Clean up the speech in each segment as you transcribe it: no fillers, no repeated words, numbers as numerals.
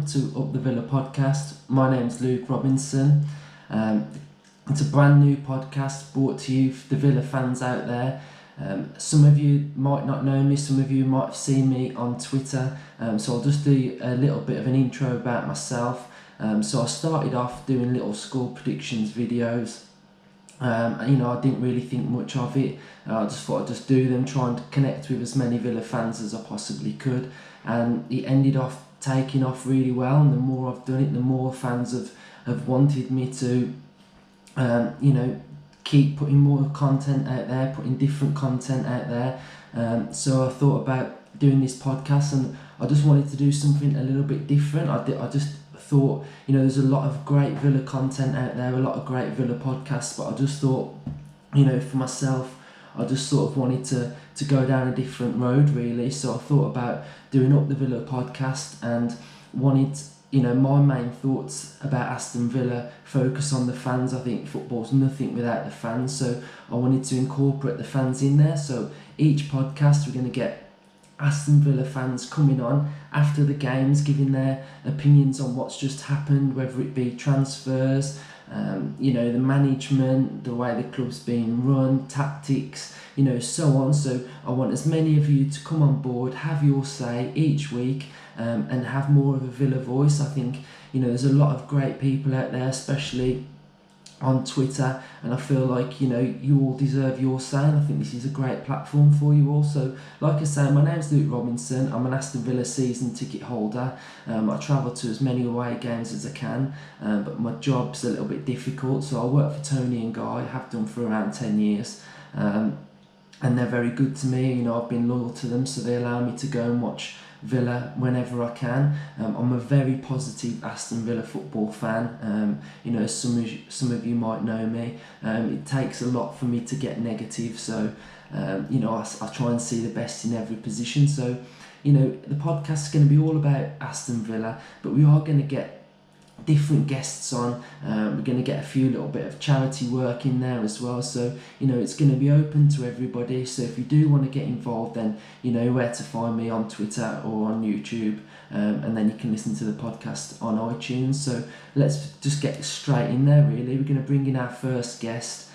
to Utv Podcast. My name's Luke Robinson. It's a brand new podcast brought to you for the Villa fans out there. Some of you might not know me, some of you might have seen me on Twitter, so I'll just do a little bit of an intro about myself. So I started off doing little score predictions videos. And, I didn't really think much of it. I just thought I'd just do them, try and connect with as many Villa fans as I possibly could. And it ended off taking off really well. And the more I've done it, the more fans have wanted me to, keep putting more content out there, putting different content out there. So I thought about doing this podcast, and I just wanted to do something a little bit different. I just thought, there's a lot of great Villa content out there, a lot of great Villa podcasts, but I just thought, for myself, I just sort of wanted to go down a different road, really. So I thought about doing Up the Villa podcast and wanted, my main thoughts about Aston Villa focus on the fans. I think football's nothing without the fans, so I wanted to incorporate the fans in there. So each podcast we're going to get Aston Villa fans coming on after the games, giving their opinions on what's just happened, whether it be transfers, the management, the way the club's being run, tactics, so on. So I want as many of you to come on board, have your say each week, and have more of a Villa voice. I think, there's a lot of great people out there, especially on Twitter, and I feel like you all deserve your say, and I think this is a great platform for you all. So like I say, my name's Luke Robinson. I'm an Aston Villa season ticket holder. I travel to as many away games as I can, but my job's a little bit difficult, so I work for Tony and Guy. I have done for around 10 years, and they're very good to me. I've been loyal to them, so they allow me to go and watch Villa whenever I can. I'm a very positive Aston Villa football fan. Some of you might know me. It takes a lot for me to get negative, so I try and see the best in every position. So the podcast is going to be all about Aston Villa, but we are going to get different guests on. We're going to get a few little bit of charity work in there as well, so it's going to be open to everybody. So if you do want to get involved, then you know where to find me on Twitter or on YouTube, and then you can listen to the podcast on iTunes. So let's just get straight in there, really. We're going to bring in our first guest.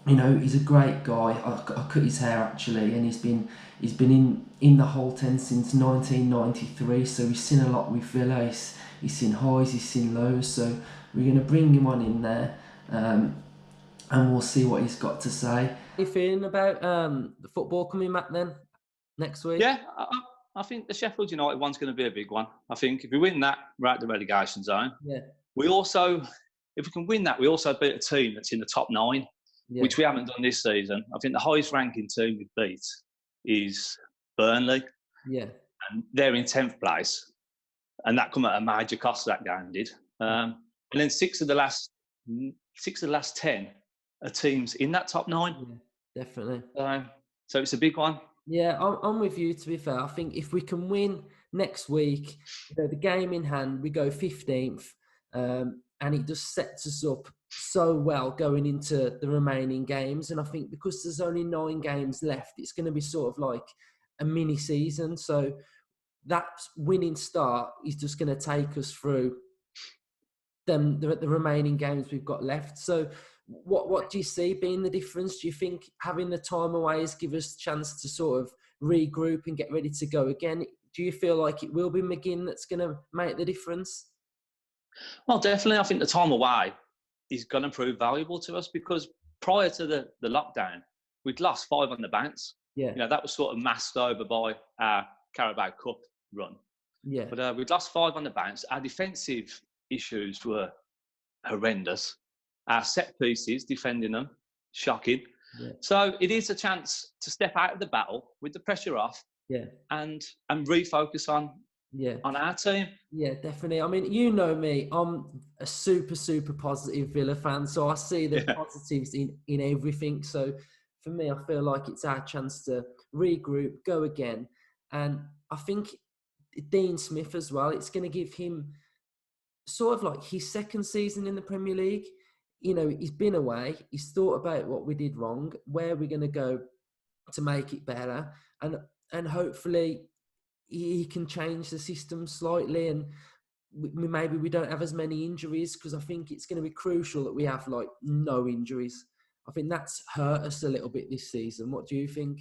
He's a great guy. I cut his hair actually, and he's been in the Holten since 1993, so he's seen a lot with Villa. He's seen highs, he's seen lows, so we're going to bring him on in there, and we'll see what he's got to say. How are you feeling about the football coming back then next week? Yeah, I think the Sheffield United one's going to be a big one. I think if we win that, we're out the relegation zone. Yeah. If we can win that, we also beat a team that's in the top 9, which we haven't done this season. I think the highest ranking team we've beat is Burnley. Yeah. And they're in 10th place. And that come at a major cost, that game did. And then six of the last 10 are teams in that top 9. Yeah, definitely. So it's a big one. Yeah, I'm with you, to be fair. I think if we can win next week, the game in hand, we go 15th, and it just sets us up so well going into the remaining games. And I think because there's only 9 games left, it's going to be sort of like a mini season. So that winning start is just going to take us through the remaining games we've got left. So what do you see being the difference? Do you think having the time away has given us a chance to sort of regroup and get ready to go again? Do you feel like it will be McGinn that's going to make the difference? Well, definitely. I think the time away is going to prove valuable to us, because prior to the lockdown, we'd lost 5 on the bounce. Yeah. That was sort of masked over by our Carabao Cup run. Yeah. But we'd lost 5 on the bounce. Our defensive issues were horrendous. Our set pieces, defending them, shocking. Yeah. So it is a chance to step out of the battle with the pressure off. Yeah. And refocus on our team. Yeah, definitely. I mean, you know me, I'm a super, super positive Villa fan, so I see the positives in everything. So for me, I feel like it's our chance to regroup, go again. And I think Dean Smith as well, it's going to give him sort of like his second season in the Premier League. He's been away. He's thought about what we did wrong, where we're going to go to make it better. And hopefully he can change the system slightly, and maybe we don't have as many injuries, because I think it's going to be crucial that we have like no injuries. I think that's hurt us a little bit this season. What do you think?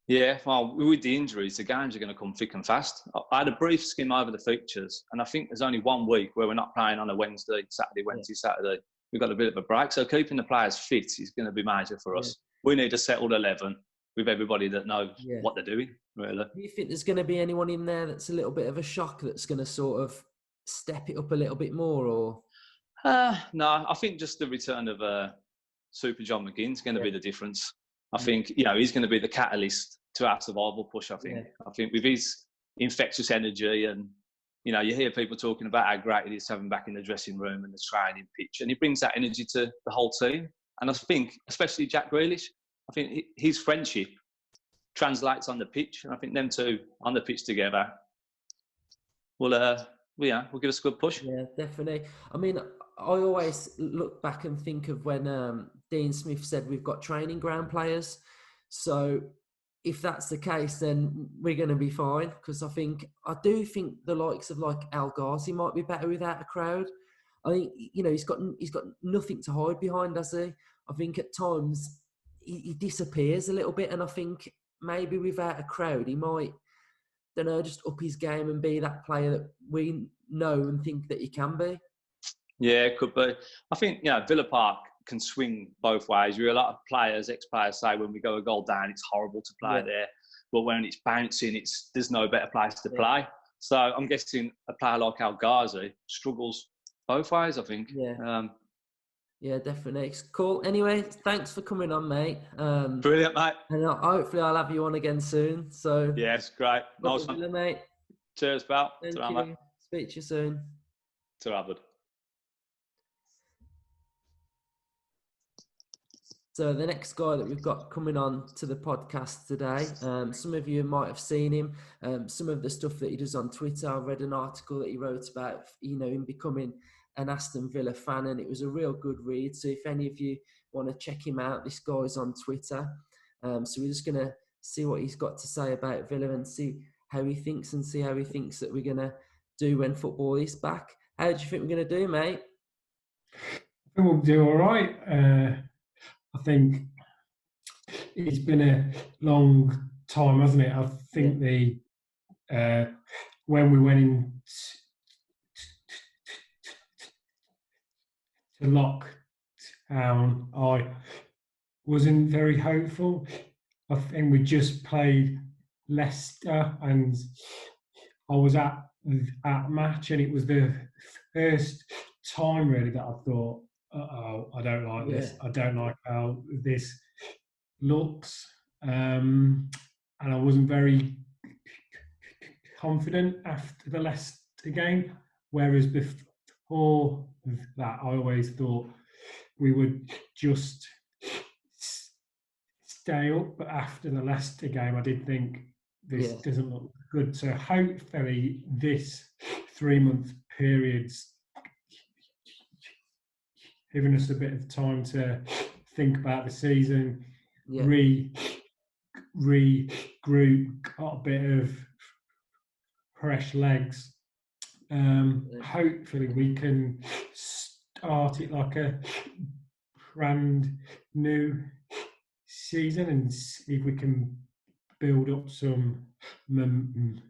Yeah, well, with the injuries, the games are going to come thick and fast. I had a brief skim over the fixtures, and I think there's only 1 week where we're not playing on a Wednesday, Saturday. We've got a bit of a break. So keeping the players fit is going to be major for us. We need a settled 11 with everybody that knows what they're doing, really. Do you think there's going to be anyone in there that's a little bit of a shock that's going to sort of step it up a little bit more, or? No, I think just the return of Super John McGinn's going to be the difference. I think, he's going to be the catalyst to our survival push, I think. Yeah. I think with his infectious energy and, you hear people talking about how great it is to have him back in the dressing room and the training pitch, and he brings that energy to the whole team. And I think, especially Jack Grealish, I think his friendship translates on the pitch. And I think them two on the pitch together will give us a good push. Yeah, definitely. I mean, I always look back and think of when Dean Smith said we've got training ground players. So if that's the case, then we're going to be fine. Because I do think the likes of like El Ghazi might be better without a crowd. I think, he's got nothing to hide behind, has he? I think at times he disappears a little bit, and I think maybe without a crowd he might, just up his game and be that player that we know and think that he can be. Yeah, it could be. I think, Villa Park can swing both ways. A lot of players, ex-players say when we go a goal down, it's horrible to play there. But when it's bouncing, there's no better place to play. So I'm guessing a player like El Ghazi struggles both ways, I think. Yeah, definitely. It's cool. Anyway, thanks for coming on, mate. Brilliant, mate. And hopefully I'll have you on again soon. So yes, great. Nice one. Mate. Cheers, pal. Thank you. Mate. Speak to you soon. Ta-ra, bud. So the next guy that we've got coming on to the podcast today, some of you might have seen him. Some of the stuff that he does on Twitter, I read an article that he wrote about, him becoming an Aston Villa fan, and it was a real good read. So if any of you want to check him out, this guy's on Twitter. So we're just going to see what he's got to say about Villa and see how he thinks that we're going to do when football is back. How do you think we're going to do, mate? I think we'll do all right. I think it's been a long time, hasn't it? I think when we went in to lockdown, I wasn't very hopeful. I think we just played Leicester, and I was at match, and it was the first time really that I thought, I don't like this. I don't like how this looks. And I wasn't very confident after the Leicester game. Whereas before that, I always thought we would just stay up. But after the Leicester game, I did think this doesn't look good. So hopefully this 3-month period's giving us a bit of time to think about the season, regroup, got a bit of fresh legs. Hopefully we can start it like a brand new season and see if we can build up some momentum.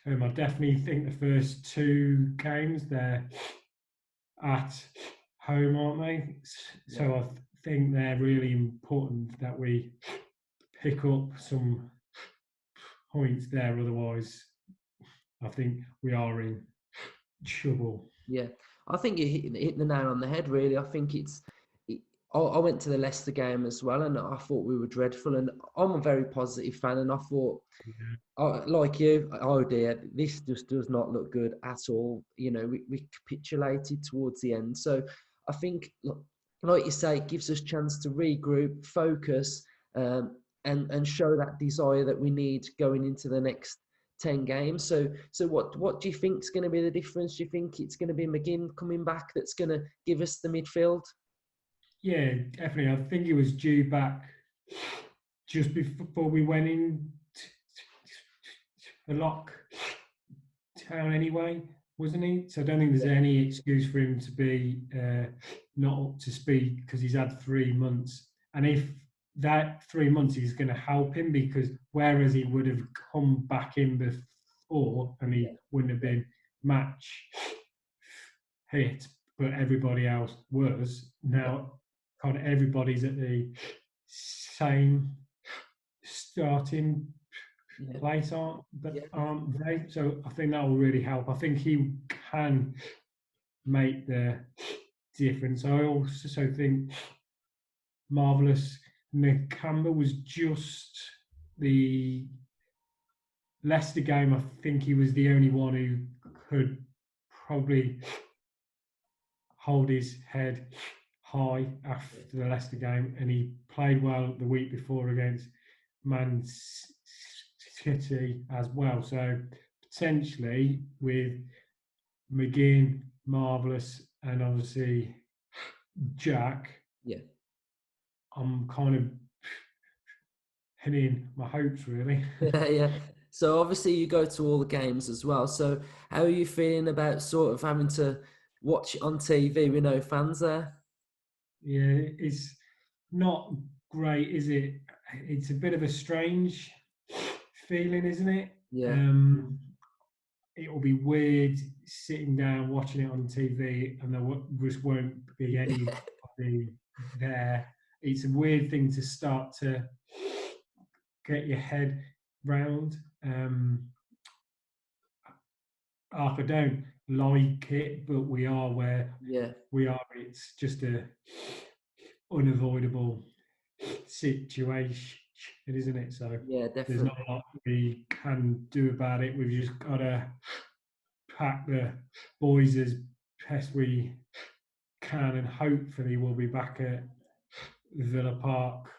I definitely think the first 2 games they're at home, aren't they? So I think they're really important that we pick up some points there. Otherwise, I think we are in trouble. Yeah, I think you hit the nail on the head, really. I think I went to the Leicester game as well, and I thought we were dreadful. And I'm a very positive fan, and I thought, like you, oh dear, this just does not look good at all. We capitulated towards the end. So I think, like you say, it gives us a chance to regroup, focus, and show that desire that we need going into the next 10 games. So what do you think is going to be the difference? Do you think it's going to be McGinn coming back that's going to give us the midfield? Yeah, definitely. I think he was due back just before we went in the lockdown anyway, wasn't he? So I don't think there's any excuse for him to be not up to speed because he's had 3 months. And if that 3 months is going to help him, because whereas he would have come back in before and he wouldn't have been match hit, but everybody else was. Now, kind of everybody's at the same starting place, aren't they? So I think that will really help. I think he can make the difference. I also think Marvellous Nakamba was just the Leicester game. I think he was the only one who could probably hold his head high after the Leicester game, and he played well the week before against Man City as well. So potentially with McGinn, Marvellous, and obviously Jack, I'm kind of hitting my hopes really. Yeah. So obviously you go to all the games as well. So how are you feeling about sort of having to watch it on TV with no fans there? Yeah, it's not great, is it? It's a bit of a strange feeling, isn't it? Yeah. It will be weird sitting down watching it on TV and there just won't be anybody there. It's a weird thing to start to get your head round. I don't like it, but we are where we are. It's just a unavoidable situation, isn't it? So definitely. There's not a lot we can do about it. We've just got to pack the boys as best we can, and hopefully we'll be back at Villa Park.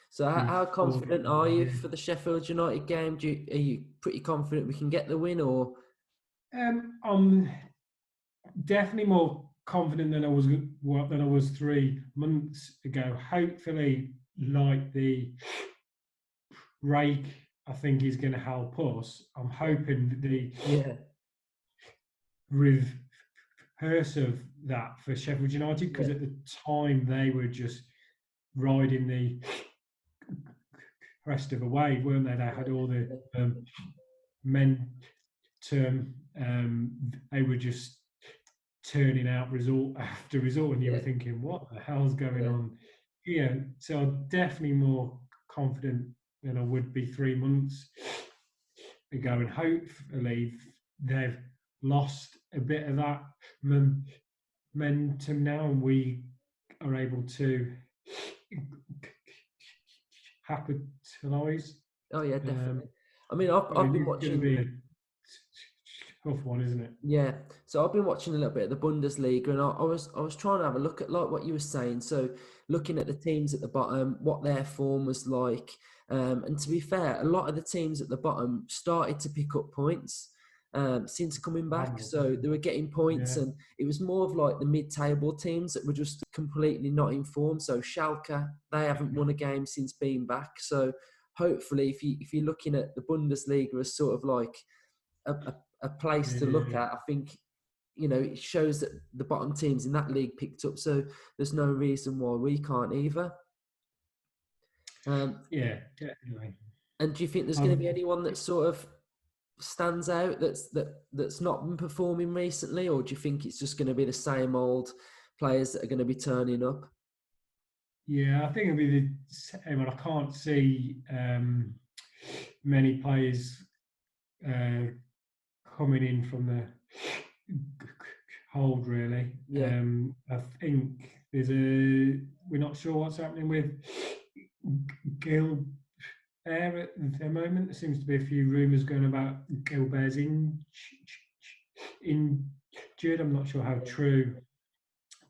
So how confident are you for the Sheffield United game? Are you pretty confident we can get the win, or? I'm definitely more confident than I was 3 months ago. Hopefully, like the break, I think is going to help us. I'm hoping that the reverse of that for Sheffield United, because at the time they were just riding the rest of the wave, weren't they? They had all the momentum. They were just turning out result after result, and you were thinking, what the hell's going on here? So I'm definitely more confident than I would be 3 months ago, and hopefully they've lost a bit of that momentum now, and we are able to capitalise. Oh yeah, definitely. I mean, I've been watching. It's going to be a tough one, isn't it? Yeah. So I've been watching a little bit of the Bundesliga, and I was trying to have a look at like what you were saying. So looking at the teams at the bottom, what their form was like, and to be fair, a lot of the teams at the bottom started to pick up points since coming back. So they were getting points, and it was more of like the mid-table teams that were just completely not in form. So Schalke, they haven't won a game since being back. So hopefully, if you're looking at the Bundesliga as sort of like a place to look at, I think, it shows that the bottom teams in that league picked up, so there's no reason why we can't either. Definitely. And do you think there's going to be anyone that sort of stands out that's not been performing recently, or do you think it's just going to be the same old players that are going to be turning up? Yeah, I think it'll be the same. I can't see many players coming in from the hold, really. I think we're not sure what's happening with Gilbert at the moment. There seems to be a few rumours going about Gilbert's injured. I'm not sure how true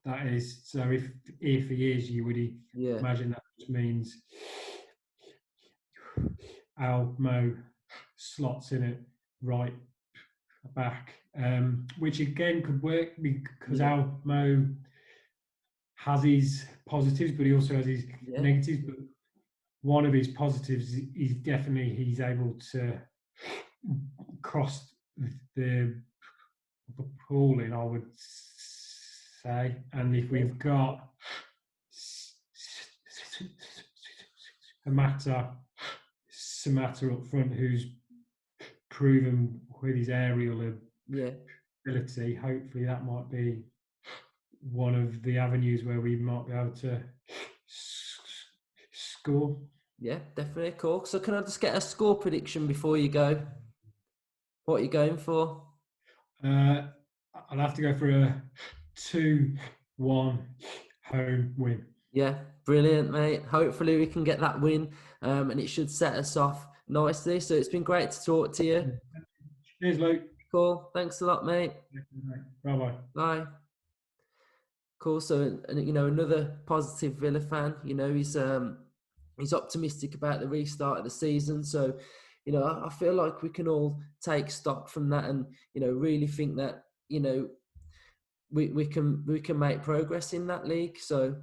that is. So if he is, you would imagine that just means Almo slots in it right back, which again could work because Almo has his positives, but he also has his negatives. But one of his positives is definitely he's able to crossed the appalling, I would say. And if we've got Samatta up front, who's proven with his aerial ability, hopefully that might be one of the avenues where we might be able to score. Yeah, definitely. Cool. So can I just get a score prediction before you go? What are you going for? I'll have to go for a 2-1 home win. Yeah, brilliant, mate. Hopefully we can get that win, and it should set us off nicely. So it's been great to talk to you. Cheers, Luke. Cool. Thanks a lot, mate. Bye-bye. Bye. Cool. So, another positive Villa fan. He's optimistic about the restart of the season. So, I feel like we can all take stock from that, and really think that we can make progress in that league. So,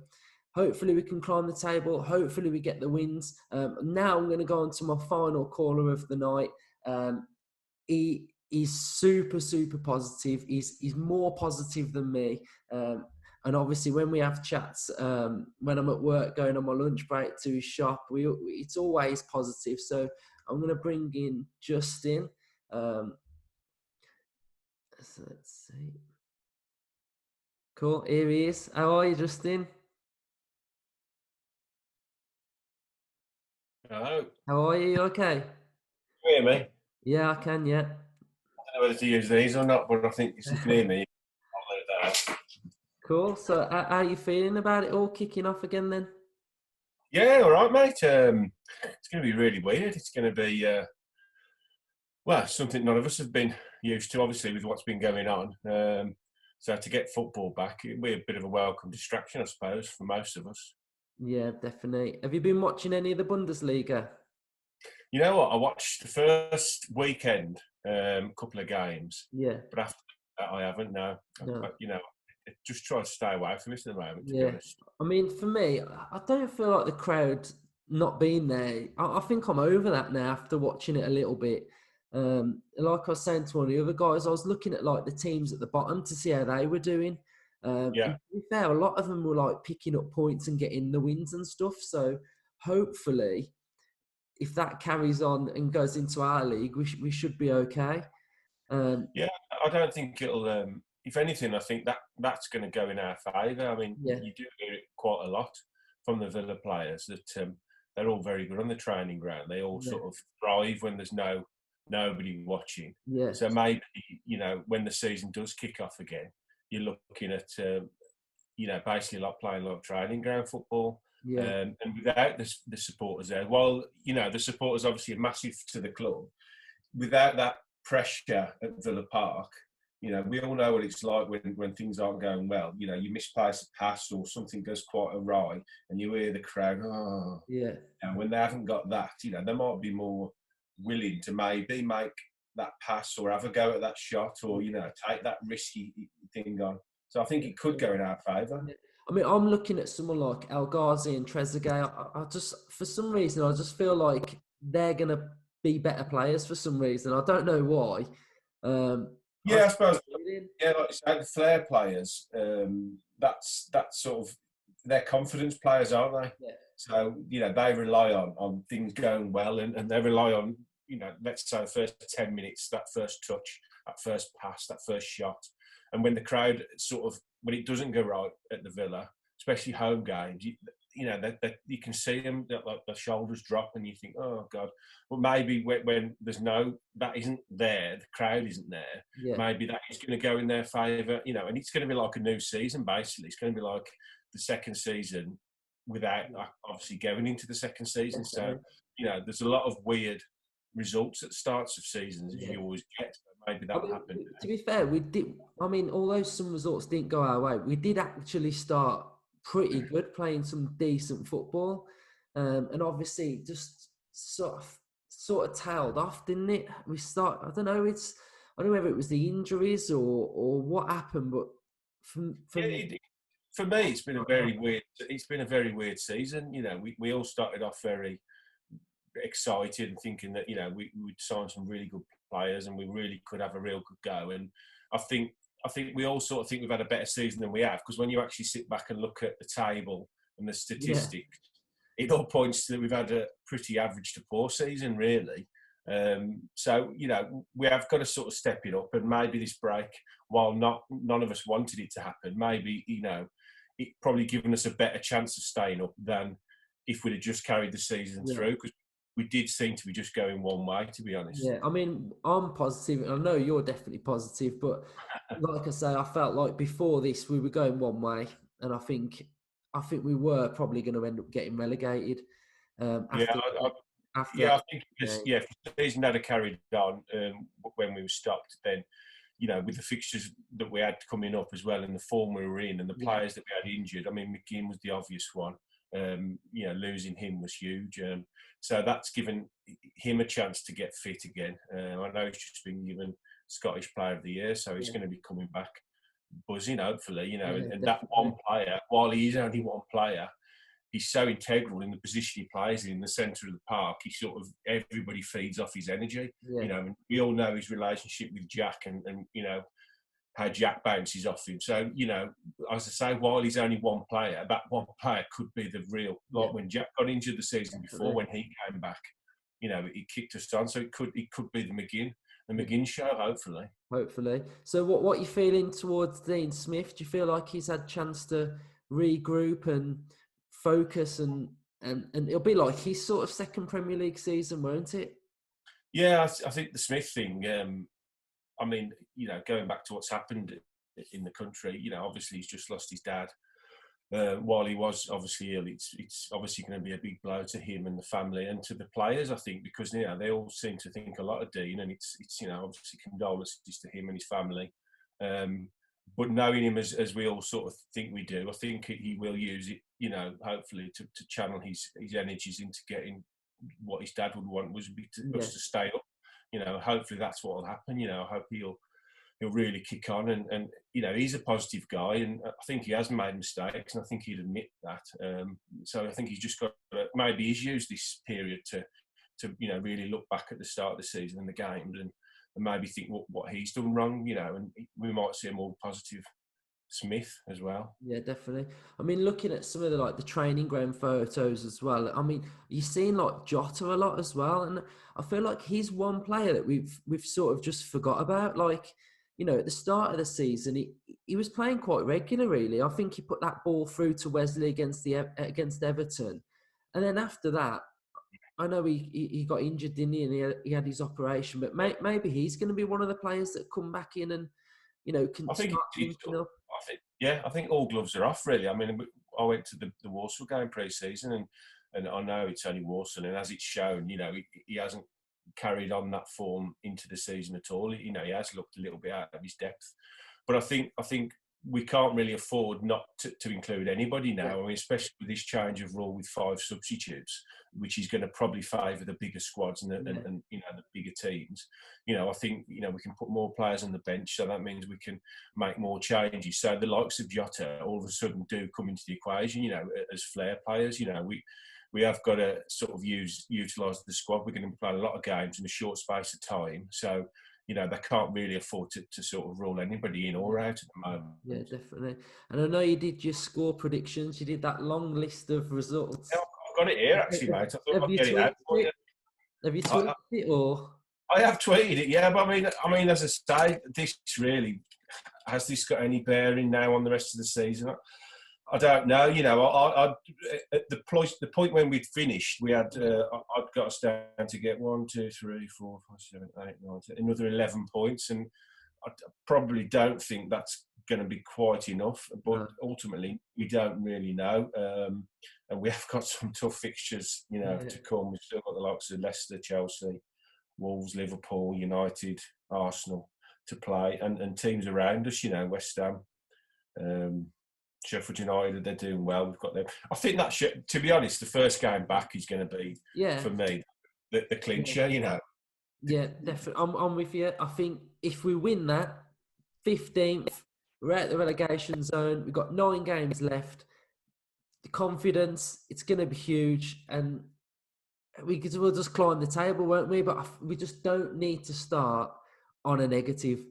hopefully we can climb the table. Hopefully we get the wins. Now I'm going to go on to my final caller of the night. He's super, super positive. He's more positive than me. And obviously when we have chats, when I'm at work going on my lunch break to his shop, it's always positive. So I'm going to bring in Justin. So let's see. Cool, here he is. How are you, Justin? Hello. How are you? You okay? Can you hear me? Yeah, I can, yeah. I don't know whether to use these or not, but I think if you can hear me, I'll let it down. Cool. So how are you feeling about it all kicking off again then? Yeah, all right, mate. It's going to be really weird. It's going to be, something none of us have been used to, obviously, with what's been going on. So to get football back, it'll be a bit of a welcome distraction, I suppose, for most of us. Yeah, definitely. Have you been watching any of the Bundesliga? You know what? I watched the first weekend, couple of games. Yeah. But after that, I haven't, no. Just try to stay away from it at the moment, to be honest. I mean, for me, I don't feel like the crowd not being there. I think I'm over that now after watching it a little bit. Like I was saying to one of the other guys, I was looking at like the teams at the bottom to see how they were doing. And to be fair, a lot of them were like picking up points and getting the wins and stuff. So hopefully, if that carries on and goes into our league, we should be okay. I don't think it'll. If anything, I think that's going to go in our favour. I mean, you do hear it quite a lot from the Villa players that they're all very good on the training ground. They all sort of thrive when there's nobody watching. Yeah. So maybe when the season does kick off again, you're looking at basically like playing like training ground football. Yeah. And without the supporters there, while the supporters obviously are massive to the club, without that pressure at Villa Park, we all know what it's like when things aren't going well. You misplace a pass or something goes quite awry, and you hear the crowd. Oh, yeah. And when they haven't got that, they might be more willing to maybe make that pass or have a go at that shot or take that risky thing on. So I think it could go in our favour. Yeah. I mean, I'm looking at someone like El Ghazi and Trezeguet. I just, for some reason, I just feel like they're going to be better players for some reason. I don't know why. I suppose. Yeah, like you say, the flair players. That's sort of they're confidence players, aren't they? Yeah. So they rely on things going well, and they rely on let's say the first 10 minutes, that first touch, that first pass, that first shot, and when the crowd when it doesn't go right at the Villa, especially home games, you can see them, like the shoulders drop, and you think, oh God. Well, maybe when there's that isn't there, the crowd isn't there. Maybe that is going to go in their favour, and it's going to be like a new season. Basically, it's going to be like the second season without obviously going into the second season. So there's a lot of weird results at the starts of seasons as you always get. Maybe that will happen. To be fair, we did. I mean, although some results didn't go our way, we did actually start pretty good, playing some decent football, and obviously just sort of tailed off, didn't it? I don't know. I don't know whether it was the injuries or what happened, but for me, it's been a very weird. It's been a very weird season. We all started off very excited and thinking that we would sign some really good players and we really could have a real good go. And I think we all sort of think we've had a better season than we have, because when you actually sit back and look at the table and the statistics, it all points to that we've had a pretty average to poor season, really. So we have got to sort of step it up, and maybe this break, while none of us wanted it to happen, maybe it probably given us a better chance of staying up than if we'd have just carried the season through, because we did seem to be just going one way, to be honest. Yeah, I mean, I'm positive, and I know you're definitely positive, but like I say, I felt like before this we were going one way, and I think we were probably going to end up getting relegated. I think if the season had carried on when we were stopped, then with the fixtures that we had coming up as well, and the form we were in, and the players that we had injured. I mean, McGinn was the obvious one. Losing him was huge. So that's given him a chance to get fit again. I know he's just been given Scottish Player of the Year, so he's going to be coming back buzzing, hopefully. And that one player, while he is only one player, he's so integral in the position he plays in the centre of the park. He sort of, everybody feeds off his energy. And we all know his relationship with Jack, and how Jack bounces off him. So, as I say, while he's only one player, that one player could be the real, when Jack got injured the season before, when he came back, he kicked us on. So it could be the McGinn show, hopefully. Hopefully. So what are you feeling towards Dean Smith? Do you feel like he's had a chance to regroup and focus, and it'll be like his sort of second Premier League season, won't it? Yeah, I think the Smith thing, I mean, going back to what's happened in the country, obviously he's just lost his dad. While he was obviously ill, it's obviously going to be a big blow to him and the family and to the players, I think, because they all seem to think a lot of Dean, and it's obviously condolences to him and his family. But knowing him as we all sort of think we do, I think he will use it, hopefully to channel his energies into getting what his dad would want, was us to stay up. Hopefully that's what will happen. I hope he'll really kick on, and he's a positive guy, and I think he has made mistakes, and I think he'd admit that. So I think he's just got maybe he's used this period to really look back at the start of the season and the games, and maybe think what he's done wrong. And we might see a more positive Smith as well. Yeah, definitely. I mean, looking at some of the training ground photos as well, I mean, you're seeing Jota a lot as well, and I feel like he's one player that we've sort of just forgot about. At the start of the season, he was playing quite regular, really. I think he put that ball through to Wesley against Everton, and then after that, I know he got injured, didn't he? And he had his operation, but maybe he's going to be one of the players that come back in and can start linking up. I think all gloves are off, really. I mean, I went to the Walsall game pre-season, and I know it's only Walsall, and as it's shown, he hasn't carried on that form into the season at all. He has looked a little bit out of his depth, but I think we can't really afford not to include anybody now. I mean, especially with this change of rule with 5 substitutes, which is going to probably favour the bigger squads and the bigger teams. I think we can put more players on the bench, so that means we can make more changes. So the likes of Jota all of a sudden do come into the equation. As flair players, we have got to sort of utilise the squad. We're going to play a lot of games in a short space of time, so they can't really afford to sort of rule anybody in or out at the moment. Yeah, definitely. And I know you did your score predictions. You did that long list of results. Yeah, I've got it here, actually, mate. I thought I'd get it out for you. Have you tweeted it, or? I have tweeted it, yeah. But I mean, as I say, this really has this got any bearing now on the rest of the season? I don't know. At the point when we'd finished, we had I'd got us down to get 1, 2, 3, 4, 5, 7, 8, 9, 10, another 11 points, and I probably don't think that's going to be quite enough. But ultimately, we don't really know, and we have got some tough fixtures, to come. We've still got the likes of Leicester, Chelsea, Wolves, Liverpool, United, Arsenal to play, and teams around us. West Ham. Sheffield United, they're doing well. We've got them. I think that to be honest, the first game back is going to be, for me, the clincher, Yeah, definitely. I'm with you. I think if we win that, 15th, we're out the relegation zone. We've got 9 games left. The confidence, it's going to be huge. And we'll just climb the table, won't we? But we just don't need to start on a negative.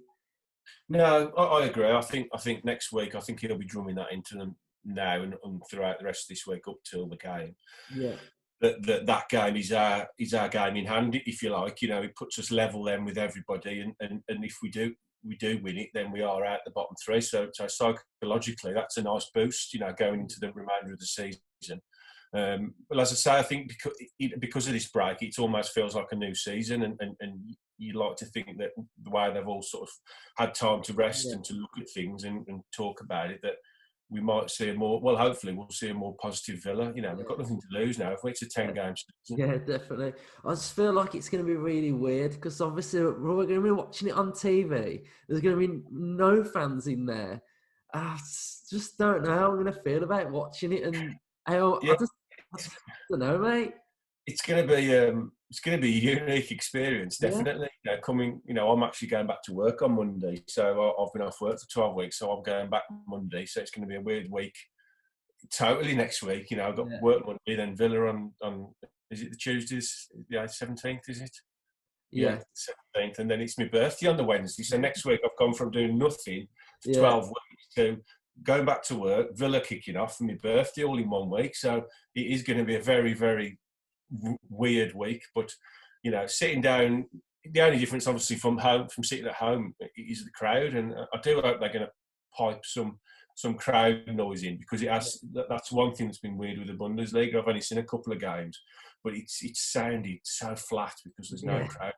No, I agree. I think next week, I think he'll be drumming that into them now and throughout the rest of this week up till the game. Yeah. That game is our game in hand, if you like. You know, it puts us level then with everybody, and if we do win it, then we are out the bottom three. So psychologically, that's a nice boost. You know, going into the remainder of the season. Well, as I say, I think because of this break, it almost feels like a new season, and you like to think that the way they've all sort of had time to rest and to look at things and talk about it, that we might see hopefully we'll see a more positive Villa. You know, we've got nothing to lose now. If it's a 10-game season. Yeah, definitely. I just feel like it's going to be really weird because obviously we're going to be watching it on TV. There's going to be no fans in there. I just don't know how I'm going to feel about watching it, and I just don't know, mate. It's going to be a unique experience, definitely. Yeah. I'm actually going back to work on Monday, so I've been off work for 12 weeks, so I'm going back Monday. So it's going to be a weird week, totally next week. You know, I've got work Monday, then Villa on is it the Tuesdays? Yeah, 17th, is it? Yeah, 17th, and then it's my birthday on the Wednesday. So next week I've gone from doing nothing for 12 weeks to going back to work, Villa kicking off, and my birthday all in 1 week. So it is going to be a very, very weird week. But, you know, sitting down, the only difference obviously from sitting at home is the crowd. And I do hope they're going to pipe some crowd noise in, because that's one thing that's been weird with the Bundesliga. I've only seen a couple of games, but it's sounded so flat because there's no crowd.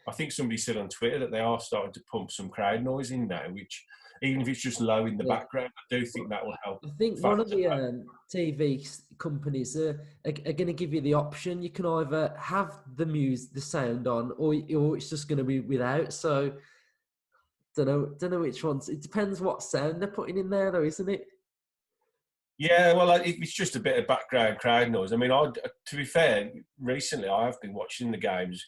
I think somebody said on Twitter that they are starting to pump some crowd noise in now, which, even if it's just low in the background, I do think that will help. I think one of the TV companies are going to give you the option. You can either have the sound on, or it's just going to be without. So, don't know which ones. It depends what sound they're putting in there, though, isn't it? Yeah, well, it's just a bit of background crowd noise. I mean, to be fair, recently I have been watching the games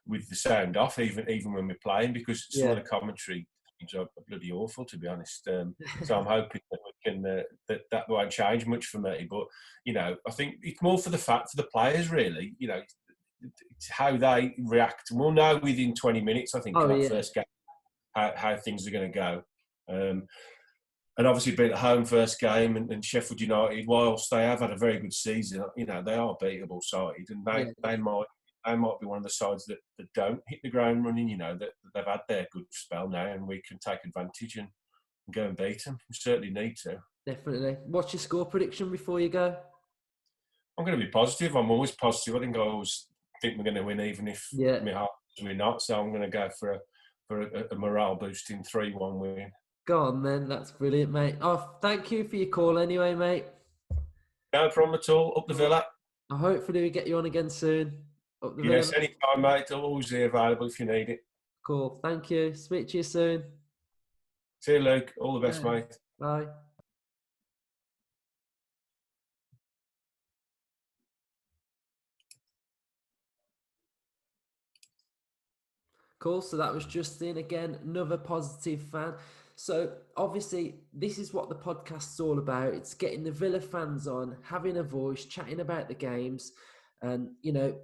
with the sound off, even when we're playing, because some of the commentary are bloody awful, to be honest. So I'm hoping that we can that won't change much for me. But, you know, I think it's more for the players, really. You know, it's how they react. We'll know within 20 minutes, I think, first game how things are going to go. And obviously being at home first game, and Sheffield United, whilst they have had a very good season, you know, they are a beatable side, and they might be one of the sides that don't hit the ground running. You know, that they've had their good spell now, and we can take advantage and go and beat them. We certainly need to. Definitely. What's your score prediction before you go? I'm going to be positive. I'm always positive. I always think we're going to win, even if my heart says we're not. So I'm going to go for a morale boosting 3-1 win. Go on then, that's brilliant, mate. Oh, thank you for your call anyway, mate. No problem at all. Up the Villa. Hopefully we get you on again soon. Yes, anytime, mate. I'm always available if you need it. Cool, thank you. Speak to you soon. See you, Luke. All the best, mate. Bye. Cool, so that was Justin again, another positive fan. So obviously this is what the podcast's all about. It's getting the Villa fans on, having a voice, chatting about the games. And, you know,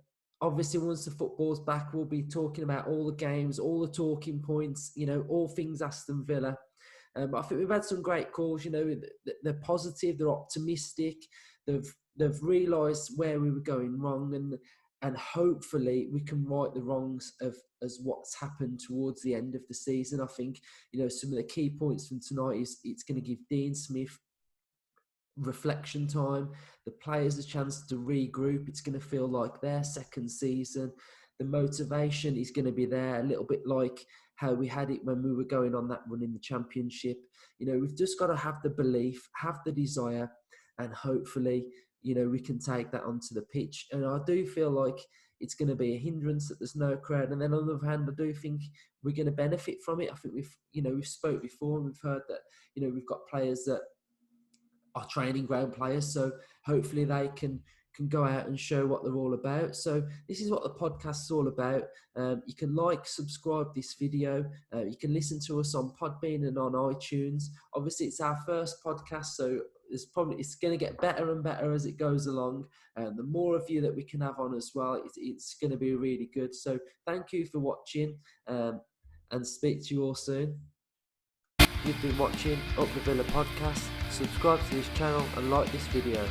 obviously once the football's back, we'll be talking about all the games, all the talking points, you know, all things Aston Villa. But I think we've had some great calls, you know, they're positive, they're optimistic, they've realised where we were going wrong, and hopefully we can right the wrongs as what's happened towards the end of the season. I think, you know, some of the key points from tonight is it's going to give Dean Smith reflection time, the players a chance to regroup. It's going to feel like their second season. The motivation is going to be there, a little bit like how we had it when we were going on that run in the Championship. You know, we've just got to have the belief, have the desire, and hopefully, you know, we can take that onto the pitch. And I do feel like it's going to be a hindrance that there's no crowd. And then on the other hand, I do think we're going to benefit from it. I think we've spoke before, and we've heard that, you know, we've got players that are training ground players. So hopefully they can go out and show what they're all about. So this is what the podcast's all about. You can subscribe this video. You can listen to us on Podbean and on iTunes. Obviously, it's our first podcast, so it's going to get better and better as it goes along. And the more of you that we can have on as well, it's going to be really good. So thank you for watching, and speak to you all soon. You've been watching Utv Podcast. Subscribe to this channel and like this video.